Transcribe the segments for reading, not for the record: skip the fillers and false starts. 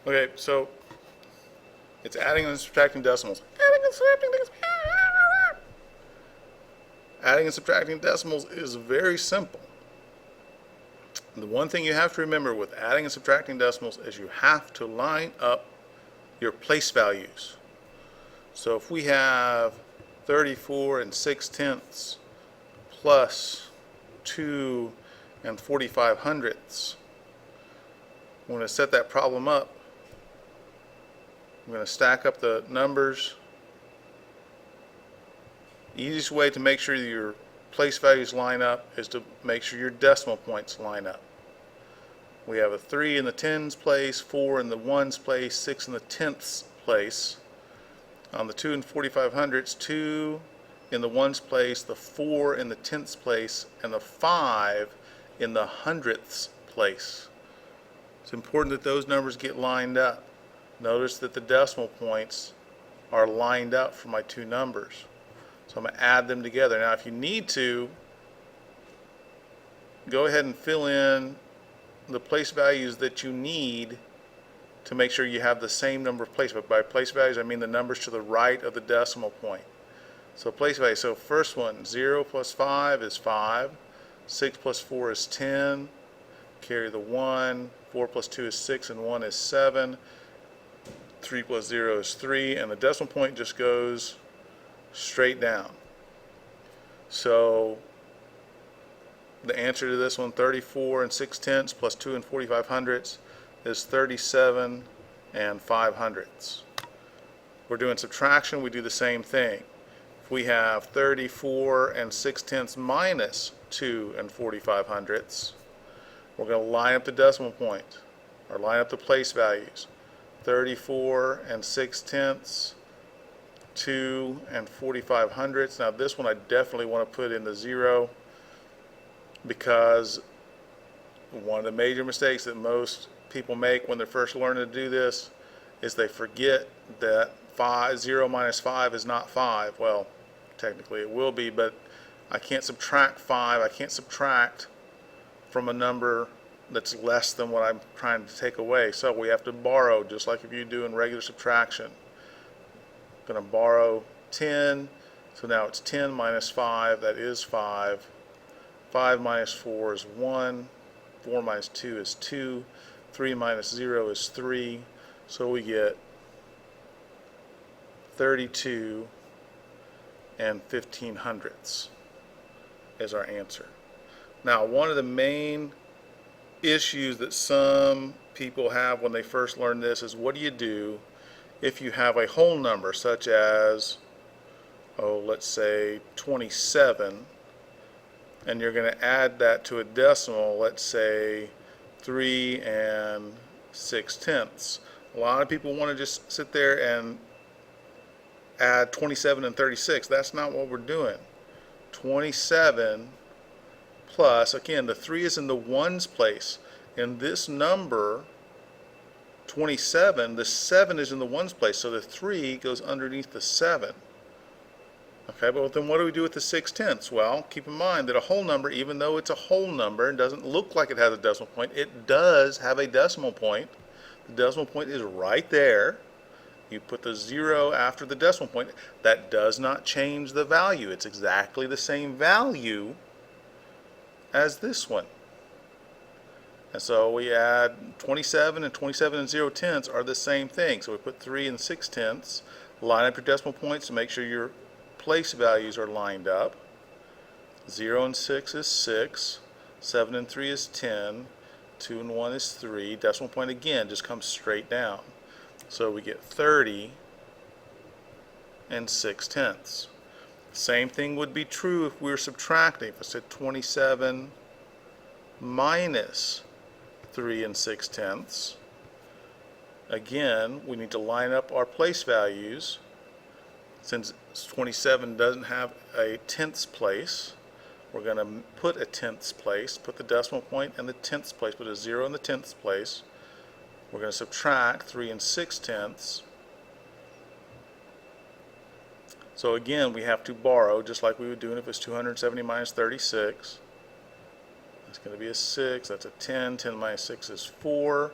Okay, so it's adding and subtracting decimals. Adding and subtracting decimals. Adding and subtracting decimals is very simple. The one thing you have to remember with adding and subtracting decimals is you have to line up your place values. So if we have 34 and 6/10 plus 2 and 45 hundredths, I'm going to set that problem up. I'm going to stack up the numbers. The easiest way to make sure your place values line up is to make sure your decimal points line up. We have a 3 in the tens place, 4 in the ones place, 6 in the tenths place. On the 2 and 45 hundredths, 2 in the ones place, the 4 in the tenths place, and the 5 in the hundredths place. It's important that those numbers get lined up. Notice that the decimal points are lined up for my two numbers. So I'm going to add them together. Now if you need to, go ahead and fill in the place values that you need to make sure you have the same number of place. But by place values I mean the numbers to the right of the decimal point. So place value, so first one, 0 plus 5 is 5, 6 plus 4 is 10, carry the 1, 4 plus 2 is 6, and 1 is 7, 3 plus 0 is 3, and the decimal point just goes straight down. So the answer to this one, 34 and 6/10 plus 2 and 45 hundredths, is 37 and 5 hundredths. We're doing subtraction, we do the same thing. If we have 34 and 6/10 minus 2 and 45 hundredths, we're going to line up the decimal point, or line up the place values. 34 and 6/10, 2 and 45 hundredths. Now this one I definitely want to put in the 0, because one of the major mistakes that most people make when they're first learning to do this is they forget that 0 minus 5 is not 5. Well, technically it will be, but I can't subtract 5. I can't subtract from a number that's less than what I'm trying to take away. So we have to borrow, just like if you do in regular subtraction. I'm going to borrow 10, so now it's 10 minus 5, that is 5. 5 minus 4 is 1, 4 minus 2 is 2, 3 minus 0 is 3, so we get 32 and 15 hundredths as our answer. Now, one of the main issues that some people have when they first learn this is, what do you do if you have a whole number such as, let's say 27, and you're going to add that to a decimal, let's say 3 and 6/10. A lot of people want to just sit there and add 27 and 36. That's not what we're doing. 27 plus, again, the 3 is in the ones place. In this number, 27, the 7 is in the ones place, so the 3 goes underneath the 7. Okay, but then what do we do with the 6/10? Well, keep in mind that a whole number, even though it's a whole number and doesn't look like it has a decimal point, it does have a decimal point. The decimal point is right there. You put the 0 after the decimal point. That does not change the value. It's exactly the same value as this one. And so we add 27 and 27 and 0/10 are the same thing. So we put 3 and 6/10, line up your decimal points to make sure your place values are lined up. 0 and 6 is 6, 7 and 3 is 10, 2 and 1 is 3. Decimal point again just comes straight down. So we get 30 and 6/10. Same thing would be true if we were subtracting. If I said 27 minus 3 and 6/10, again we need to line up our place values. Since 27 doesn't have a tenths place, we're going to put a tenths place, put the decimal point in the tenths place, put a 0 in the tenths place. We're going to subtract 3 and 6/10. So again, we have to borrow, just like we would do if it was 270 minus 36. That's going to be a 6, that's a 10, 10 minus 6 is 4,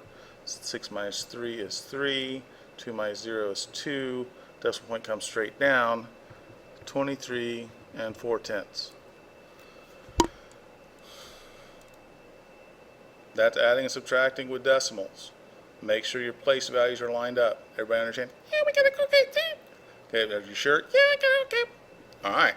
6 minus 3 is 3. 2 minus 0 is 2. Decimal point comes straight down. 23 and 4/10. That's adding and subtracting with decimals. Make sure your place values are lined up. Everybody understand? Yeah, we got it. Okay, are you sure? Yeah, I got it. Okay. All right.